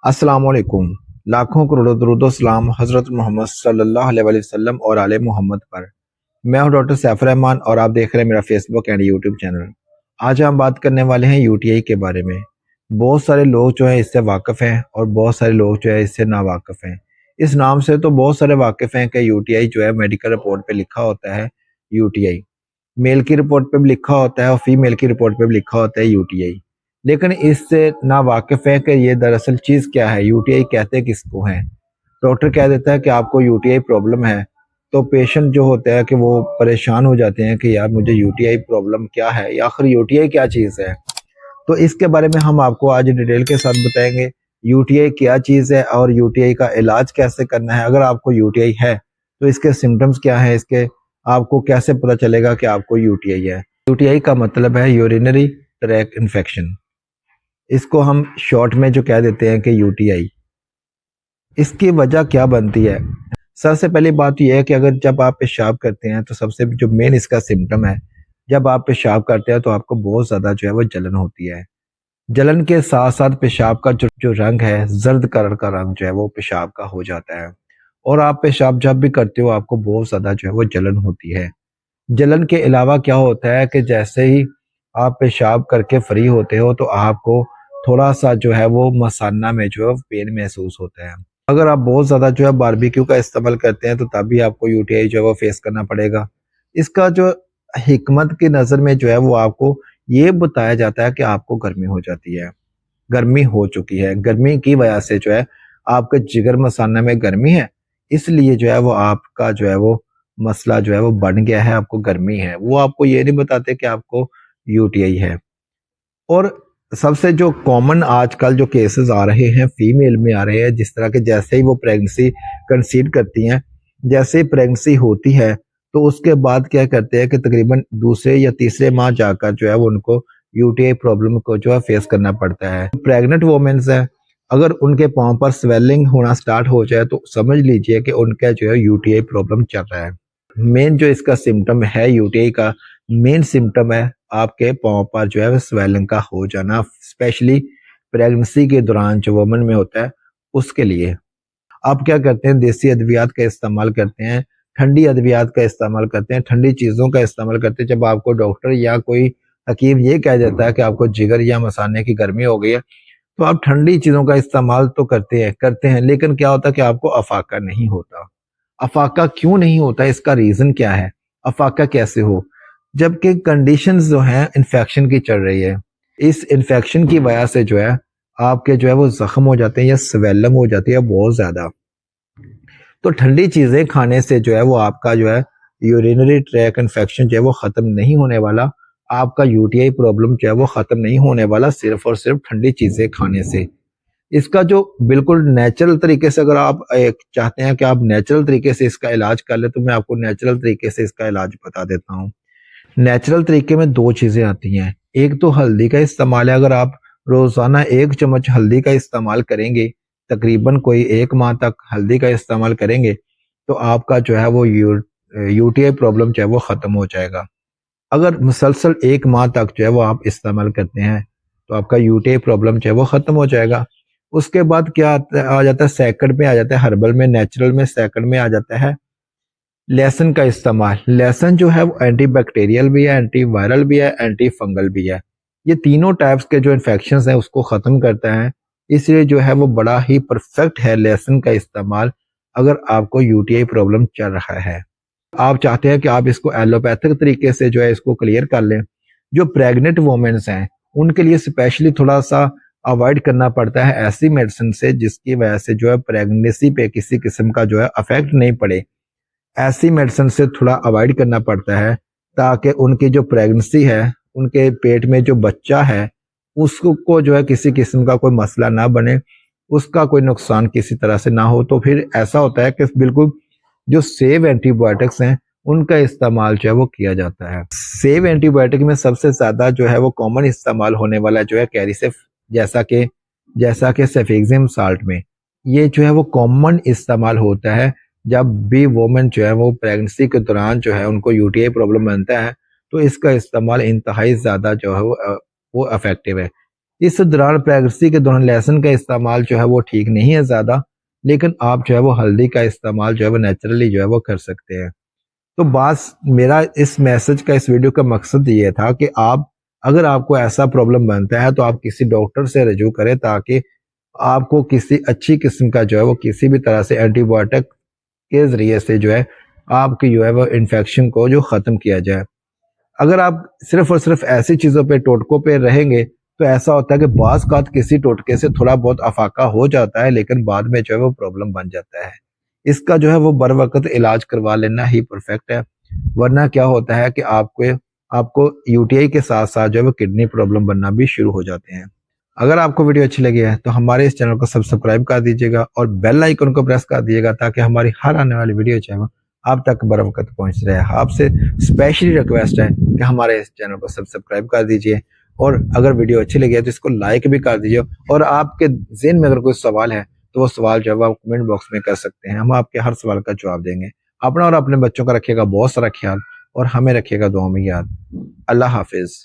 अस्सलाम वालेकुम। लाखों करोड़ों दरूद सलाम हज़रत मोहम्मद सल्लल्लाहु अलैहि वसल्लम और आले मोहम्मद पर। मैं हूं डॉक्टर सैफ रहमान और आप देख रहे हैं मेरा फेसबुक एंड यूट्यूब चैनल। आज हम बात करने वाले हैं यूटीआई के बारे में। बहुत सारे लोग जो है इससे वाकिफ़ हैं और बहुत सारे लोग जो है इससे नावाकिफ़ हैं। इस नाम से तो बहुत सारे वाकिफ़ हैं कि यूटीआई जो है मेडिकल रिपोर्ट पे लिखा होता है यूटीआई। मेल की रिपोर्ट पे भी लिखा होता है और फीमेल की रिपोर्ट पे भी लिखा होता है यूटीआई। लेकिन इससे ना वाकिफ है कि ये दरअसल चीज़ क्या है, यूटीआई कहते किसको हैं। डॉक्टर कह देता है कि आपको यूटीआई प्रॉब्लम है, तो पेशेंट जो होता है कि वो परेशान हो जाते हैं कि यार मुझे यूटीआई प्रॉब्लम क्या है या आखिर यूटीआई क्या चीज़ है। तो इसके बारे में हम आपको आज डिटेल के साथ बताएंगे यूटीआई क्या चीज़ है और यूटीआई का इलाज कैसे करना है। अगर आपको यूटीआई है तो इसके सिम्टम्स क्या है, इसके आपको कैसे पता चलेगा कि आपको यूटीआई है। यूटीआई का मतलब है यूरिनरी ट्रैक इन्फेक्शन। इसको हम शॉर्ट में जो कह देते हैं कि यूटीआई। इसकी वजह क्या बनती है? सबसे पहली बात यह है कि अगर जब आप पेशाब करते हैं तो सबसे जो मेन इसका सिम्टम है, जब आप पेशाब करते हैं तो आपको बहुत ज़्यादा जो है वो जलन होती है। जलन के साथ साथ पेशाब का जो जो रंग है, जर्द कलर का रंग जो है वो पेशाब का हो जाता है। और आप पेशाब जब भी करते हो आपको बहुत ज़्यादा जो है वो जलन होती है। जलन के अलावा क्या होता है कि जैसे ही आप पेशाब करके फ्री होते हो तो आपको थोड़ा-सा जो है वो मसाना में जो है पेन महसूस होता है। अगर आप बहुत ज़्यादा जो है बारबेक्यू का इस्तेमाल करते हैं तो तब भी आपको यूटीआई जो है वो फेस करना पड़ेगा। इसका जो हिकमत की नज़र में जो है वो आपको ये बताया जाता है कि आपको गर्मी हो जाती है, गर्मी हो चुकी है। गर्मी की वजह से जो है आपके जिगर मसाना में गर्मी है, इसलिए जो है वो आपका जो है वो मसला जो है वो बढ़ गया है, आपको गर्मी है। वो आपको ये नहीं बताते कि आपको यूटीआई है। और सबसे जो कॉमन आजकल जो केसेस आ रहे हैं फीमेल में आ रहे हैं, जिस तरह के जैसे ही वो प्रेगनेंसी कंसीव करती हैं, जैसे ही प्रेगनेंसी होती है तो उसके बाद क्या करते हैं कि तकरीबन दूसरे या तीसरे माह जाकर जो है वो उनको यूटीआई प्रॉब्लम को जो है फेस करना पड़ता है। प्रेग्नेंट वोमेन्स हैं, अगर उनके पाँव पर स्वेलिंग होना स्टार्ट हो जाए तो समझ लीजिए कि उनका जो है यूटीआई प्रॉब्लम चल रहा है। मेन जो इसका सिम्टम है यूटीआई का, मेन सिम्टम है आपके पाँव पर जो है स्वेलिंग का हो जाना, स्पेशली प्रेगनेंसी के दौरान जो वुमन में होता है उसके लिए। आप क्या करते हैं, देसी अद्वियात का इस्तेमाल करते हैं, ठंडी अद्वियात का इस्तेमाल करते हैं, ठंडी चीज़ों का इस्तेमाल करते हैं। जब आपको डॉक्टर या कोई हकीम ये कह देता है कि आपको जिगर या मसाने की गर्मी हो गई है, तो आप ठंडी चीज़ों का इस्तेमाल तो करते हैं, लेकिन क्या होता है कि आपको अफाका नहीं होता। अफाका क्यों नहीं होता, इसका रीज़न क्या है? अफाका कैसे हो? जबकि कंडीशंस जो हैं इन्फेक्शन की चल रही है। इस इन्फेक्शन की वजह से जो है आपके जो है वो ज़ख्म हो जाते हैं या स्वेलिंग हो जाती है बहुत ज़्यादा। तो ठंडी चीज़ें खाने से जो है वो आपका जो है यूरिनरी ट्रैक इन्फेक्शन जो है वो ख़त्म नहीं होने वाला। आपका यूटीआई प्रॉब्लम जो है वो ख़त्म नहीं होने वाला सिर्फ़ और सिर्फ़ ठंडी चीज़ें खाने से। इसका जो बिल्कुल नेचुरल तरीके से अगर आप चाहते हैं कि आप नेचुरल तरीके से इसका इलाज कर लें, तो मैं आपको नेचुरल तरीके से इसका इलाज बता देता हूँ। नेचुरल तरीके में 2 चीज़ें आती हैं। एक तो हल्दी का इस्तेमाल है, अगर आप रोज़ाना 1 चम्मच हल्दी का इस्तेमाल करेंगे, तकरीबन कोई 1 माह तक हल्दी का इस्तेमाल करेंगे, तो आपका जो है वो यूटीआई प्रॉब्लम जो है वो ख़त्म हो जाएगा। अगर मुसलसल 1 माह तक जो है वो आप इस्तेमाल करते हैं, तो आपका यूटीआई प्रॉब्लम जो है वो ख़त्म हो जाएगा। उसके बाद क्या आ जाता है, सेकंड में आ जाता है, हर्बल में, नेचुरल में सेकंड में आ जाता है लहसुन का इस्तेमाल। लहसुन जो है वो एंटीबैक्टीरियल भी है, एंटीवायरल भी है, एंटी फंगल भी है। ये तीनों टाइप्स के जो इन्फेक्शंस हैं उसको ख़त्म करता है। इसलिए जो है वो बड़ा ही परफेक्ट है लहसुन का इस्तेमाल अगर आपको यूटीआई प्रॉब्लम चल रहा है। आप चाहते हैं कि आप इसको एलोपैथिक तरीके से जो है इसको क्लियर कर लें। जो प्रेग्नेंट वुमेन्स हैं उनके लिए स्पेशली थोड़ा-सा अवॉइड करना पड़ता है ऐसी मेडिसिन से जिसकी वजह से जो है प्रेगनेंसी पे किसी किस्म का जो है इफेक्ट नहीं पड़े। ऐसी मेडिसिन से थोड़ा अवॉइड करना पड़ता है ताकि उनकी जो प्रेगनेंसी है, उनके पेट में जो बच्चा है, उसको जो है किसी किस्म का कोई मसला ना बने, उसका कोई नुकसान किसी तरह से ना हो। तो फिर ऐसा होता है कि बिल्कुल जो सेव एंटीबायोटिक्स हैं, उनका इस्तेमाल जो है वो किया जाता है। सेव एंटीबायोटिक में सबसे ज़्यादा जो है वो कॉमन इस्तेमाल होने वाला जो है कैरिसेफ, जैसा कि सेफेक्सिम साल्ट में। ये जो है वो कॉमन इस्तेमाल होता है जब भी वोमेन जो है वो प्रेगनेंसी के दौरान जो है उनको यूटीआई प्रॉब्लम बनता है, तो इसका इस्तेमाल इंतहाई ज़्यादा जो है वो इफेक्टिव है। इस दौरान प्रेगनेंसी के दौरान लहसुन का इस्तेमाल जो है वो ठीक नहीं है ज़्यादा, लेकिन आप जो है वो हल्दी का इस्तेमाल जो है वो नेचुरली जो है वो कर सकते हैं। तो बस मेरा इस मैसेज का, इस वीडियो का मकसद ये था कि आप, अगर आपको ऐसा प्रॉब्लम बनता है तो आप किसी डॉक्टर से रजू करें, ताकि आपको किसी अच्छी किस्म का जो है वो किसी भी तरह से एंटीबायोटिक के ज़रिए से जो है आपकी जो है वो इन्फेक्शन को जो ख़त्म किया जाए। अगर आप सिर्फ और सिर्फ ऐसी चीज़ों पे, टोटकों पे रहेंगे, तो ऐसा होता है कि बाज़ औक़ात किसी टोटके से थोड़ा बहुत अफ़ाका हो जाता है, लेकिन बाद में जो है वो प्रॉब्लम बन जाता है। इसका जो है वो बर वक़्त इलाज करवा लेना ही परफेक्ट है, वरना क्या होता है कि आपको आपको यूटीआई के साथ-साथ जो है वो किडनी प्रॉब्लम बनना भी शुरू हो जाते हैं। अगर आपको वीडियो अच्छी लगी है, तो हमारे इस चैनल को सब्सक्राइब कर दीजिएगा और बेल आइकन को प्रेस कर दीजिएगा, ताकि हमारी हर आने वाली वीडियो जो है वो आप तक बर वक़्त पहुँच रहे। आपसे स्पेशली रिक्वेस्ट है कि हमारे इस चैनल को सब्सक्राइब कर दीजिए, और अगर वीडियो अच्छी लगी है तो इसको लाइक भी कर दीजिए, और आपके ज़हन में अगर कोई सवाल है, तो वो सवाल जो है आप कमेंट बॉक्स में कर सकते हैं। हम आपके हर सवाल का जवाब देंगे। अपना और अपने बच्चों का रखिएगा बहुत सारा ख्याल, और हमें रखिएगा दुआ में याद। अल्लाह हाफ़िज़।